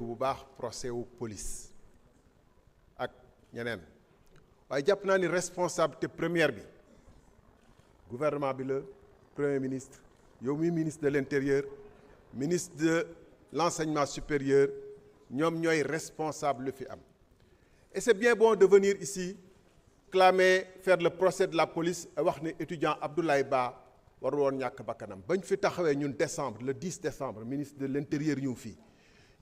bu baax procès wu police ak ñeneen waaye jàpp naa ni responsabilité première bi gouvernement bi la premier ministre yow mi ministre de l'intérieur ministre de l'enseignement supérieur ñoom ñooy responsable lu fi am et c'est bien bon de venir ici clamer faire le procès de la police wax ne étudiant Abdoulaye Ba war woon ñàkk bakkanam bañ fi taxawee ñun décembre le 10 décembre ministre de l'intérieur ñu fii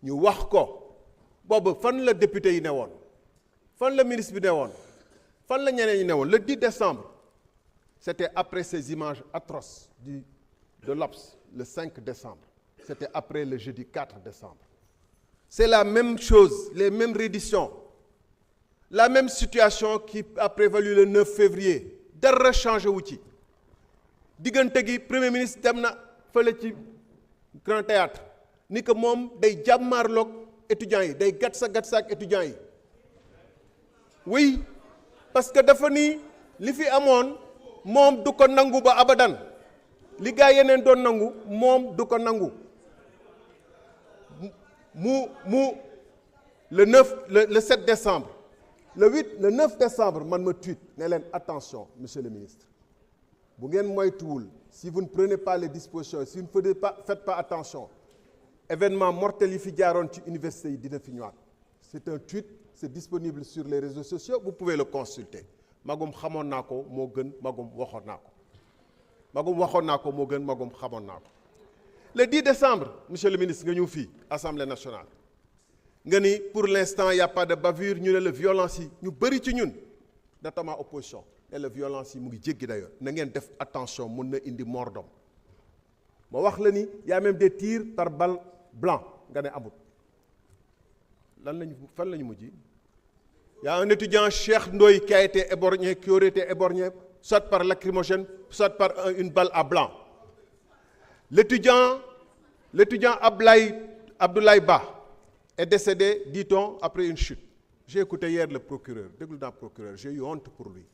ñu wax ko boobu fan la député yi ne woon fan la ministre bi ne woon fan la ñeneen ñi ne woon le 10 décembre c'était après ces images atroces de l'Obs le 5 décembre c'était après le jeudi 4 décembre c'est la même chose les mêmes redditions la même situation qui a prévalu le 9 février dara changé wu ci diggante gi premier ministre dem na fële ci Grand Théâtre ni que moom day jàmmaarloog étudiants yi day gatsa ak étudiants yi oui parce que dafa ni li fi amoon moom du ko nangu ba abadan li gaa yeneen doon nangu moom du ko nangu le 7 décembre le 9 décembre man ma tweet ne leen attention monsieur le ministre bu ngeen moytuwul si vous ne prenez pas les dispositions si vous ne faites pas attention événement mortel yi fi jaaroon ci université yi dina fi ñëwaat c'est un tweet c'est disponible sur les réseaux sociaux vous pouvez le consulter magum xamoon naa ko moo gën magum waxoon naa ko magum waxoon naa ko moo gën magum xamoon naa ko le 10 décembre monsieur le ministre nga ñëw fii Assemblée nationale nga ni pour l'instant il y a pas de bavure ñu ne la violence yi ñu bëri ci ñun notamment opposition et la violence yi mu ngi jéggi d'ailleurs na ngeen def attention mun na indi mort d'homme ma wax la ni y a même des tirs par balle blanc nga ne amut fan lañu mujj y a un étudiant Cheikh Ndoye qui a été éborgné qui aurait été éborgné soit par lacrymogène soit par une balle à blanc l'étudiant Abdoulaye Ba est décédé dit-on après une chute j'ai écouté hier le procureur déglu naa procureur j'ai eu honte pour lui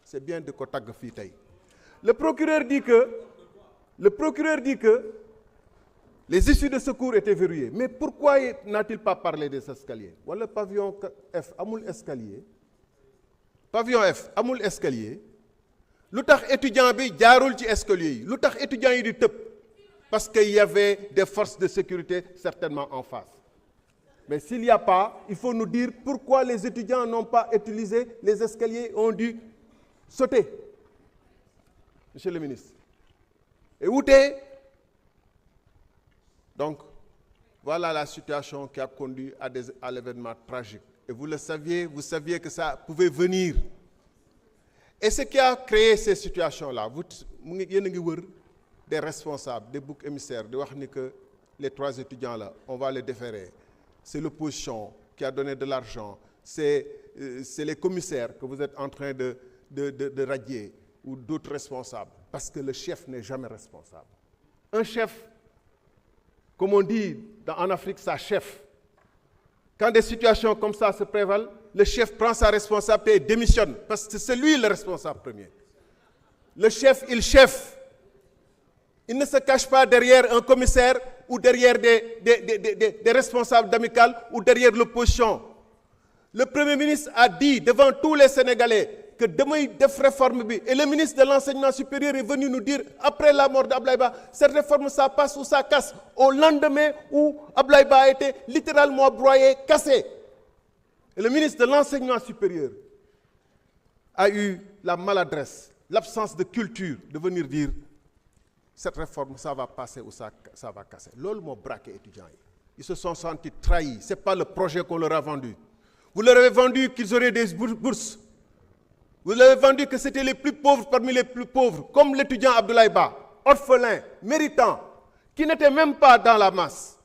c'est bien de ko tagg fii tey le procureur dit que les issues de secours étaient verrouillées mais pourquoi n'a-t-il pas parlé des escaliers wala pavillon F amul escalier lu tax étudiant bi jaarul ci escalier yi lu tax étudiants yi di tëb parce qu'il y avait des forces de sécurité certainement en face mais s'il n'y a pas il faut nous dire pourquoi les étudiants n'ont pas utilisé les escaliers ont dû sauter monsieur le ministre et wuute donc voilà la situation qui a conduit à l'événement tragique et vous saviez que ça pouvait venir et ce qui a créé ces situations-là yéen a ngi wër des responsables des boucs émissaires di wax ni que les 3 étudiants là on va les déférer c'est l'opposition qui a donné de l'argent c'est les commissaires que vous êtes en train de radier ou d'autres responsables parce que le chef n'est jamais responsable un chef comme on dit en Afrique ça chef quand des situations comme ça se prévalent le chef prend sa responsabilité et démissionne parce que c'est lui le responsable premier le chef il ne se cache pas derrière un commissaire ou derrière des responsables d'amicales ou derrière l'opposition le premier ministre a dit devant tous les Sénégalais que damay def réforme bi et le ministre de l'enseignement supérieur est venu nous dire après la mort d'Abdoulaye Ba cette réforme ça passe ou ça casse au lendemain où Abdoulaye Ba a été littéralement broyé cassé et le ministre de l'enseignement supérieur a eu la maladresse l'absence de culture de venir dire cette réforme ça va passer ou ça va casser loolu moo braqué étudiants yi ils se sont sentis trahis c'est pas le projet qu'on leur a vendu vous leur avez vendu qu'ils auraient des bourses vous leur avez vendu que c'était les plus pauvres parmi les plus pauvres comme l'étudiant Abdoulaye Ba orphelin méritant qui n'était même pas dans la masse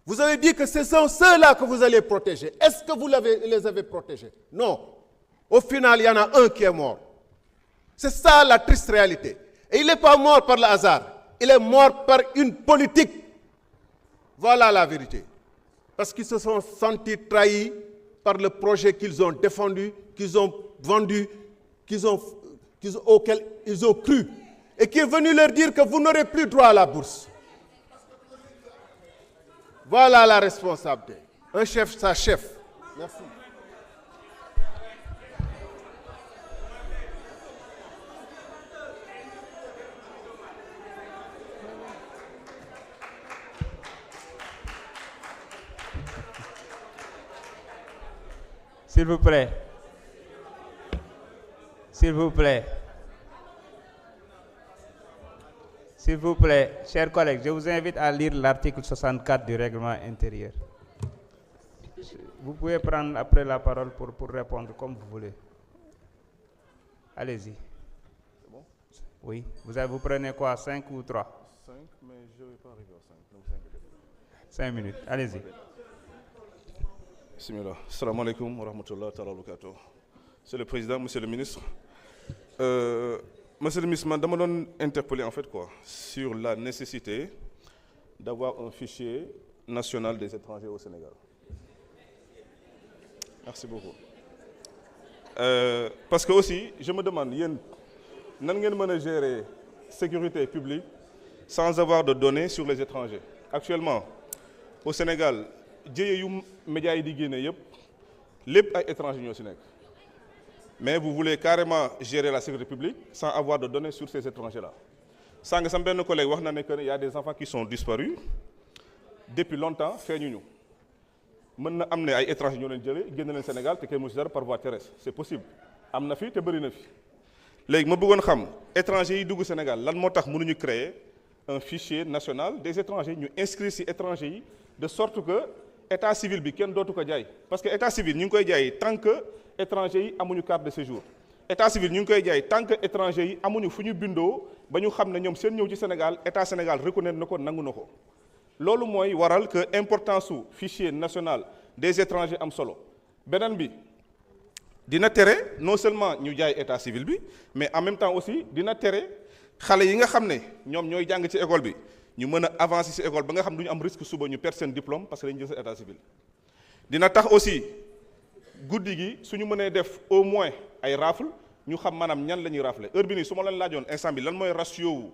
vous avez dit que ce sont ceux-là que vous allez protéger est-ce que vous les avez protégés non au final il y en a un qui est mort c'est ça la triste réalité et il n'est pas mort par le hasard il est mort par une politique voilà la vérité parce qu'ils se sont sentis trahis par le projet qu'ils ont défendu qu'ils ont vendu auquel ils ont cru et qui est venu leur dire que vous n'aurez plus droit à la bourse. Voilà la responsabilité. Un chef, sa chef. Merci. S'il vous plaît. S'il vous plaît. S'il vous plaît, chers collègues, je vous invite à lire l'article 64 du règlement intérieur. Vous pouvez prendre après la parole pour répondre comme vous voulez. Allez-y. C'est bon? Oui. Vous prenez quoi, 5 ou 3? 5, mais je ne vais pas arriver à 5. Donc 5 5 minutes. Allez-y. Bismillah. Assalamu alaikum wa rahmatullahi wa barakatuh. Monsieur le Président, Monsieur le Ministre. Monsieur le Ministre, je me interpellé en fait sur la nécessité d'avoir un fichier national des étrangers au Sénégal. Merci beaucoup. Parce que aussi, je me demande, comment vous gérer la sécurité publique sans avoir de données sur les étrangers? Actuellement, au Sénégal, les médias yi di génne yëpp lépp ay étrangers ñoo ci nekk. Mais vous voulez carrément gérer la sécurité publique sans avoir de données sur ces étrangers-là. Sànq sama benn collègue wax na ne que il y a des enfants qui sont disparus depuis longtemps feeñuñu. Mën na am ne ay étrangers ñoo leen jëlee génn leen Sénégal te kenn mënu ci dara par voie terrestre c'est possible am na fi te bëri na fi. Léegi ma bëggoon xam étrangers yi dugg Sénégal lan moo tax mënuñu créer un fichier national des étrangers ñu inscrire ci étrangers yi de sorte que état civil bi kenn dootu ko jaay parce que état civil ñu ngi koy jaay tant que étrangers yi amuñu carte de séjour. État civil ñu ngi koy jaay tant que étrangers yi amuñu fu ñu bindoo ba ñu xam ne ñoom seen ñëw ci Sénégal état Sénégal reconnaître na ko nangu na ko. Loolu mooy waral que importance su fichier national des étrangers am solo beneen bi dina tere non seulement ñu jaay état civil bi mais en même temps aussi dina tere xale yi nga xam ne ñoom ñooy jàng ci école bi ñu mën a avancer ci école ba nga xam du ñu am risque suba ñu perdre seen diplôme parce que dañu jël seen état civil. Dina tax aussi guddi gi suñu mënee def au moins ay rafle ñu xam maanaam ñan la ñuy rafle heure bi nii su ma leen laajoon instant bi lan mooy ratio wu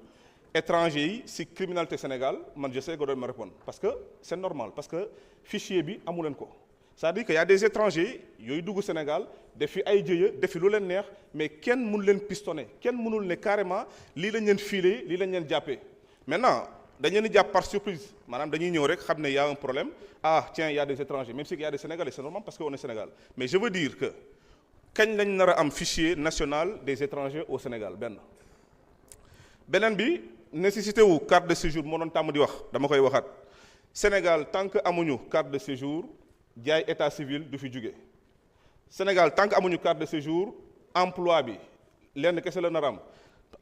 étrangers yi ci criminalité Sénégal man je sais que doon ma répondre parce que c'est normal parce que fichier bi amu leen ko. C'est-à-dire que y a des étrangers yooyu dugg Sénégal def fi ay jëya def fi lu leen neex mais kenn mënu leen pistonné kenn mënul ne carrément lii lañ leen filé lii lañ leen jàppee. Maintenant dañ leen di jàpp par surprise maanaam dañuy ñëw rek xam ne y a un problème ah tiens y a des étrangers même si y a des Sénégalais c'est normal parce que on est Sénégal mais je veux dire que kañ lañ nar a am fichier national des étrangers au Sénégal beneen bi nécessité wu carte de séjour moo doon tàmm di wax dama koy waxaat Sénégal tant que amuñu carte de séjour jaay état civil du fi jóge Sénégal tant que amuñu carte de séjour emploi bi lenn kese la nar a am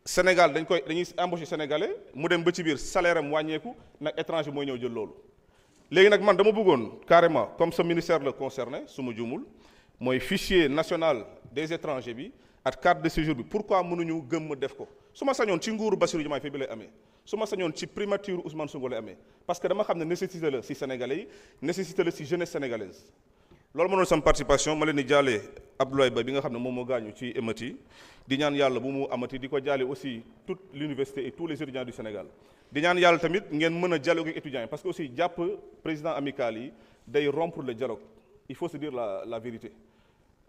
Sénégal dañuy embaucher sénégalais mu dem ba ci biir salaire am wàññeeku nag étranger mooy ñëw jël loolu. Léegi nag man dama bëggoon carrément comme ce ministère la concerné su ma juumul mooy fichier national des étrangers bi ak carte de séjour bi pourquoi mënuñu gëm def ko su ma sañoon ci nguuru Bassirou Diomaye Faye bi lay amee su ma sañoon ci primature Ousmane Sonko lay amee parce que dama xam ne nécessité la ci sénégalais yi nécessité la ci jeunesse sénégalaise. Loolu ma doon sama participation ma leen di jaale Abdoulaye Ba bi nga xam ne moom moo gaañu ci émeute yi di ñaan yàlla bu mu amati di ko jaale aussi toute l'université et tous les étudiants du Sénégal di ñaan yàlla tamit ngeen mën a dialoguer ak étudiants yi parce que aussi jàpp président amical yi day rompre le dialogue il faut se dire la vérité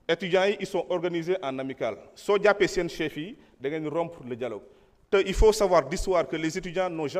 étudiants yi ils sont organisés en amical soo jàppee seen chef yi da ngeen rompre le dialogue te il faut savoir d'histoire que les étudiants n'ont jamais